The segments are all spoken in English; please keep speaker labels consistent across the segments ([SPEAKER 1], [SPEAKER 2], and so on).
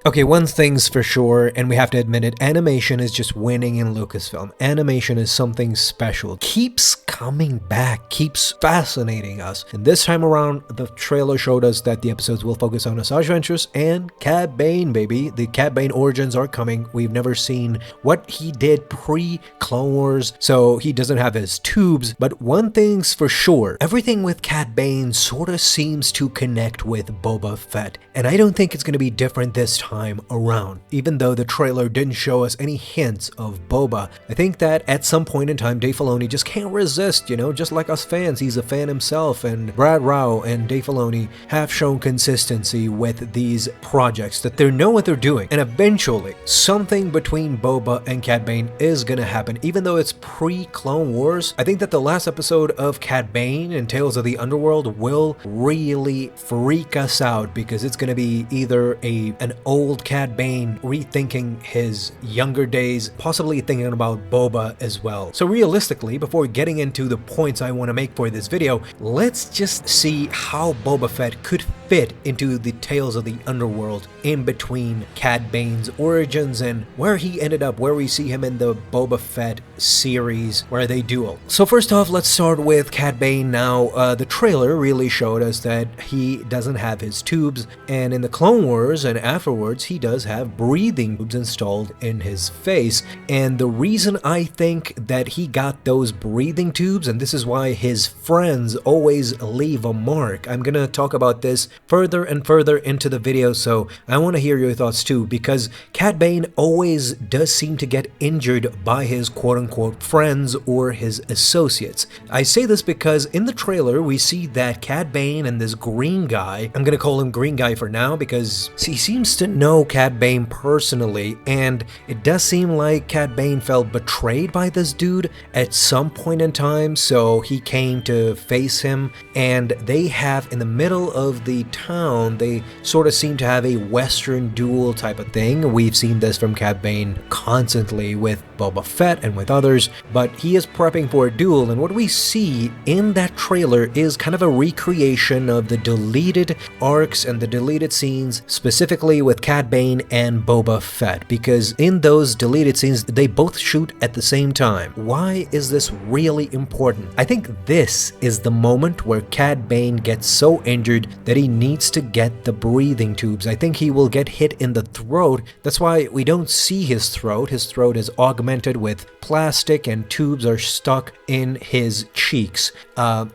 [SPEAKER 1] Okay, one thing's for sure, and we have to admit it, animation is just winning in Lucasfilm. Animation is something special. Keeps coming back, keeps fascinating us. And this time around, the trailer showed us that the episodes will focus on Asajj Ventress and Cad Bane, baby. The Cad Bane origins are coming. We've never seen what he did pre-Clone Wars, so he doesn't have his tubes. But one thing's for sure, everything with Cad Bane sort of seems to connect with Boba Fett. And I don't think it's going to be different this time around. Even though the trailer didn't show us any hints of Boba, I think that at some point in time, Dave Filoni just can't resist, just like us fans. He's a fan himself, and Brad Rao and Dave Filoni have shown consistency with these projects, that they know what they're doing. And eventually, something between Boba and Cad Bane is going to happen, even though it's pre-Clone Wars. I think that the last episode of Cad Bane and Tales of the Underworld will really freak us out, because it's going to be either an old Cad Bane rethinking his younger days, possibly thinking about Boba as well. So realistically, before getting into the points I want to make for this video, let's just see how Boba Fett could fit into the Tales of the Underworld in between Cad Bane's origins and where he ended up, where we see him in the Boba Fett series where they duel. So first off, let's start with Cad Bane. Now, the trailer really showed us that he doesn't have his tubes, and in the Clone Wars and afterwards, he does have breathing tubes installed in his face. And the reason I think that he got those breathing tubes, and this is why his friends always leave a mark, I'm gonna talk about this further and further into the video, so I want to hear your thoughts too, because Cad Bane always does seem to get injured by his quote-unquote friends or his associates. I say this because in the trailer we see that Cad Bane and this green guy, I'm gonna call him Green Guy for now because he seems to know Cad Bane personally, and it does seem like Cad Bane felt betrayed by this dude at some point in time, so he came to face him. And they have, in the middle of the town, they sort of seem to have a Western duel type of thing. We've seen this from Cad Bane constantly with Boba Fett and with others, but he is prepping for a duel, and what we see in that trailer is kind of a recreation of the deleted arcs and the deleted scenes, specifically with Cad Bane and Boba Fett, because in those deleted scenes, they both shoot at the same time. Why is this really important? I think this is the moment where Cad Bane gets so injured that he needs to get the breathing tubes. I think he will get hit in the throat. That's why we don't see his throat. His throat is augmented with plastic and tubes are stuck in his cheeks.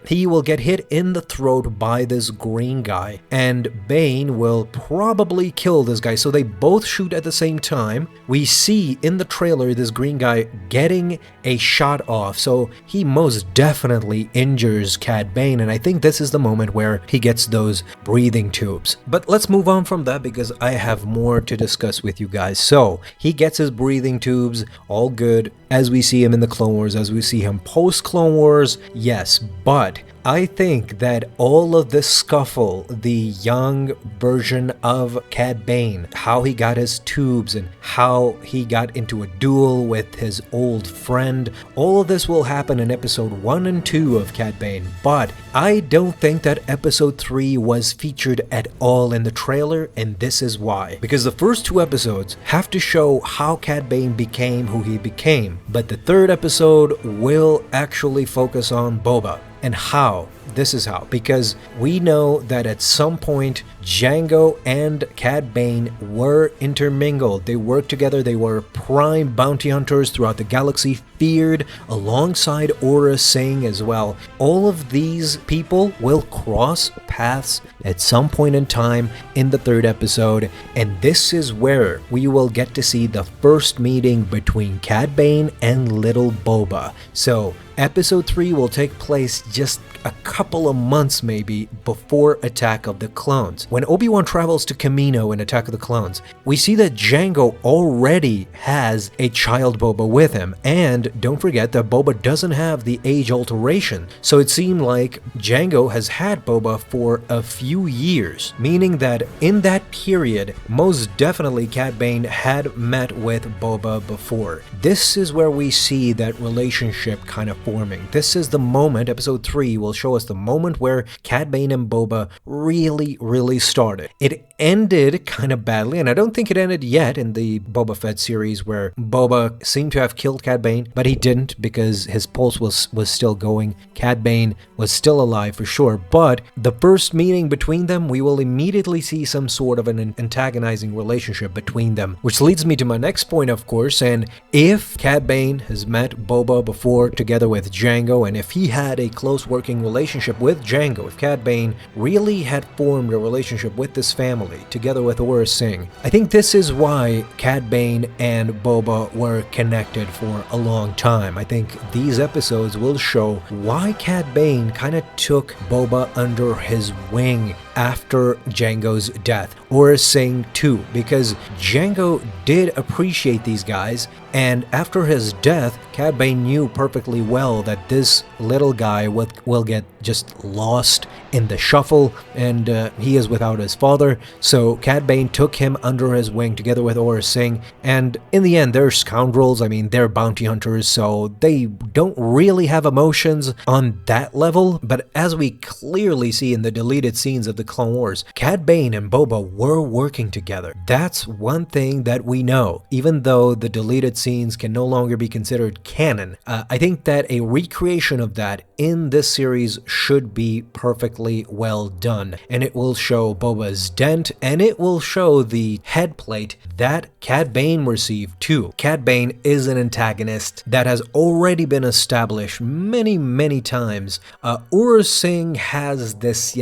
[SPEAKER 1] He will get hit in the throat by this green guy, and Bane will probably kill this guy. So they both shoot at the same time. We see in the trailer this green guy getting a shot off, so he most definitely injures Cad Bane, and I think this is the moment where he gets those breathing tubes. But let's move on from that because I have more to discuss with you guys. So he gets his breathing tubes, all good, as we see him in the Clone Wars, as we see him post-Clone Wars, yes, but I think that all of this scuffle, the young version of Cad Bane, how he got his tubes and how he got into a duel with his old friend, all of this will happen in episode 1 and 2 of Cad Bane, but I don't think that episode 3 was featured at all in the trailer, and this is why. Because the first 2 episodes have to show how Cad Bane became who he became, but the 3rd episode will actually focus on Boba. And how? This is how. Because we know that at some point, Jango and Cad Bane were intermingled. They worked together. They were prime bounty hunters throughout the galaxy, feared alongside Aura Singh as well. All of these people will cross paths at some point in time in the 3rd episode, and this is where we will get to see the first meeting between Cad Bane and little Boba. So episode 3 will take place just a couple of months maybe before Attack of the Clones. When Obi-Wan travels to Kamino in Attack of the Clones, we see that Jango already has a child Boba with him, and don't forget that Boba doesn't have the age alteration, so it seemed like Jango has had Boba for a few years, meaning that in that period, most definitely Cad Bane had met with Boba before. This is where we see that relationship kind of forming. This is the moment episode 3 will show us the moment where Cad Bane and Boba really started. It ended kind of badly, and I don't think it ended yet in the Boba Fett series, where Boba seemed to have killed Cad Bane, but he didn't because his pulse was still going. Cad Bane was still alive for sure, but the first meeting between them, we will immediately see some sort of an antagonizing relationship between them, which leads me to my next point, of course. And if Cad Bane has met Boba before together with Jango, and if he had a close working relationship with Jango, if Cad Bane really had formed a relationship with this family together with Aurra Sing, I think this is why Cad Bane and Boba were connected for a long time. I think these episodes will show why Cad Bane kind of took Boba under his wing after Jango's death. Aurra Sing too, because Jango did appreciate these guys, and after his death, Cad Bane knew perfectly well that this little guy will get just lost in the shuffle, and he is without his father. So Cad Bane took him under his wing together with Aurra Sing, and in the end, they're scoundrels. I mean, they're bounty hunters, so they don't really have emotions on that level. But as we clearly see in the deleted scenes of the Clone Wars, Cad Bane and Boba were working together. That's one thing that we know, even though the deleted scenes can no longer be considered canon. I think that a recreation of that in this series should be perfectly well done, and it will show Boba's dent, and it will show the head plate that Cad Bane received too. Cad Bane is an antagonist that has already been established many times. Aurra Sing has this,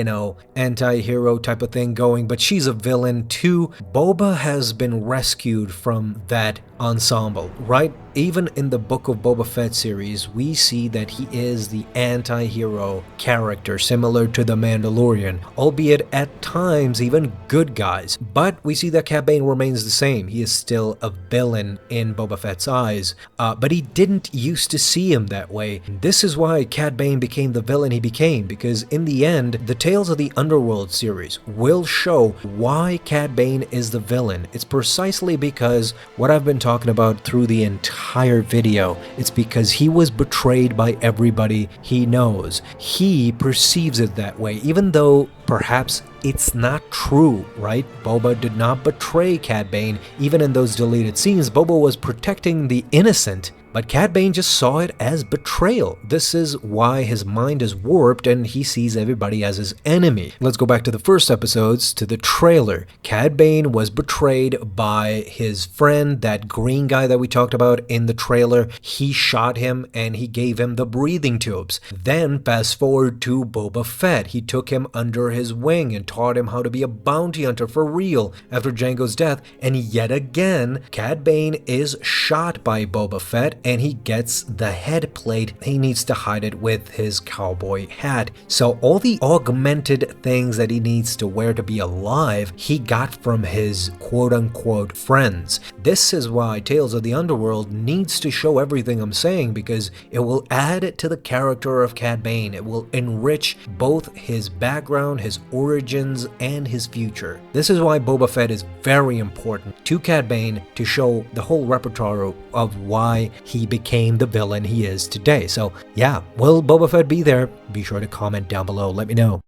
[SPEAKER 1] anti-hero type of thing going, but she's a villain too. Boba has been rescued from that ensemble, right? Even in the Book of Boba Fett series, we see that he is the anti-hero character, similar to the Mandalorian, albeit at times even good guys. But we see that Cad Bane remains the same. He is still a villain in Boba Fett's eyes, but he didn't used to see him that way. This is why Cad Bane became the villain he became, because in the end, the Tales of the Underworld series will show why Cad Bane is the villain. It's precisely because what I've been talking about through the entire video. It's because he was betrayed by everybody he knows. He perceives it that way, even though perhaps it's not true, right? Boba did not betray Cad Bane. Even in those deleted scenes, Boba was protecting the innocent, but Cad Bane just saw it as betrayal. This is why his mind is warped and he sees everybody as his enemy. Let's go back to the first episodes, to the trailer. Cad Bane was betrayed by his friend, that green guy that we talked about in the trailer. He shot him and he gave him the breathing tubes. Then fast forward to Boba Fett. He took him under his wing and taught him how to be a bounty hunter for real after Jango's death. And yet again, Cad Bane is shot by Boba Fett, and he gets the head plate. He needs to hide it with his cowboy hat. So all the augmented things that he needs to wear to be alive, he got from his quote-unquote friends. This is why Tales of the Underworld needs to show everything I'm saying, because it will add to the character of Cad Bane. It will enrich both his background, his origins, and his future. This is why Boba Fett is very important to Cad Bane, to show the whole repertoire of why he became the villain he is today. So yeah, will Boba Fett be there? Be sure to comment down below, let me know.